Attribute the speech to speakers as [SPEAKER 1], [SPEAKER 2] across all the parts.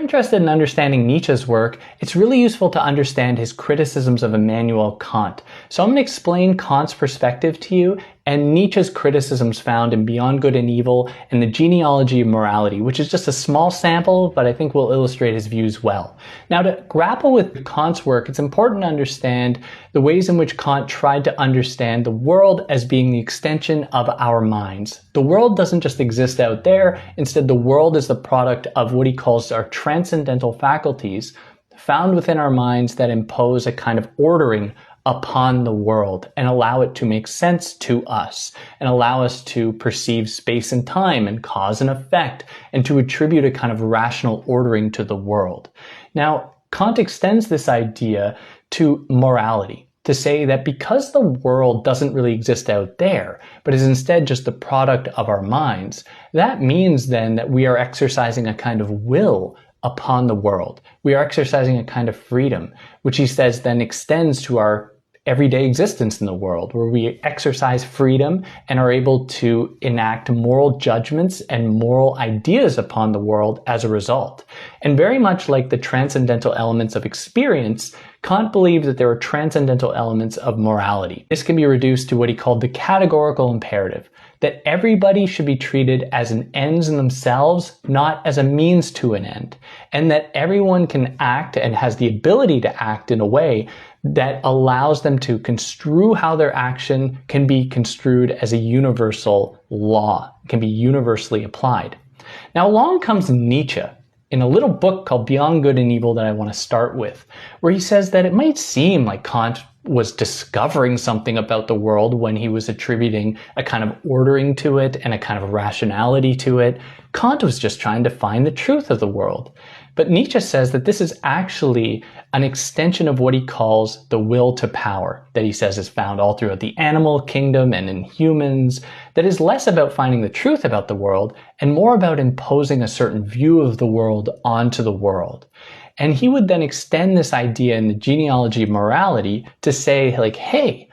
[SPEAKER 1] Interested in understanding Nietzsche's work, it's really useful to understand his criticisms of Immanuel Kant. So I'm going to explain Kant's perspective to you and Nietzsche's criticisms found in Beyond Good and Evil and the Genealogy of Morality, which is just a small sample, but I think will illustrate his views well. Now, to grapple with Kant's work, it's important to understand the ways in which Kant tried to understand the world as being the extension of our minds. The world doesn't just exist out there. Instead, the world is the product of what he calls our transcendental faculties found within our minds that impose a kind of ordering upon the world and allow it to make sense to us and allow us to perceive space and time and cause and effect and to attribute a kind of rational ordering to the world. Now, Kant extends this idea to morality, to say that because the world doesn't really exist out there, but is instead just the product of our minds, that means then that we are exercising a kind of will upon the world. We are exercising a kind of freedom, which he says then extends to our everyday existence in the world, where we exercise freedom and are able to enact moral judgments and moral ideas upon the world as a result. And very much like the transcendental elements of experience, Kant believed that there are transcendental elements of morality. This can be reduced to what he called the categorical imperative, that everybody should be treated as an ends in themselves, not as a means to an end, and that everyone can act and has the ability to act in a way that allows them to construe how their action can be construed as a universal law, can be universally applied. Now along comes Nietzsche in a little book called Beyond Good and Evil that I want to start with, where he says that it might seem like Kant was discovering something about the world when he was attributing a kind of ordering to it and a kind of rationality to it. Kant was just trying to find the truth of the world. But Nietzsche says that this is actually an extension of what he calls the will to power, that he says is found all throughout the animal kingdom and in humans, that is less about finding the truth about the world and more about imposing a certain view of the world onto the world. And he would then extend this idea in the genealogy of morality to say, like, hey,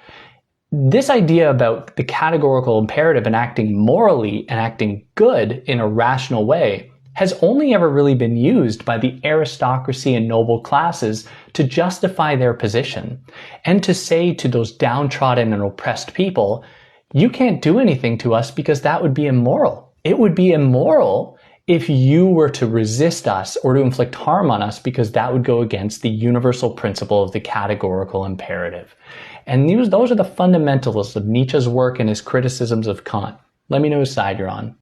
[SPEAKER 1] this idea about the categorical imperative and acting morally and acting good in a rational way has only ever really been used by the aristocracy and noble classes to justify their position and to say to those downtrodden and oppressed people, you can't do anything to us because that would be immoral. It would be immoral if you were to resist us or to inflict harm on us, because that would go against the universal principle of the categorical imperative. And those are the fundamentals of Nietzsche's work and his criticisms of Kant. Let me know whose side you're on.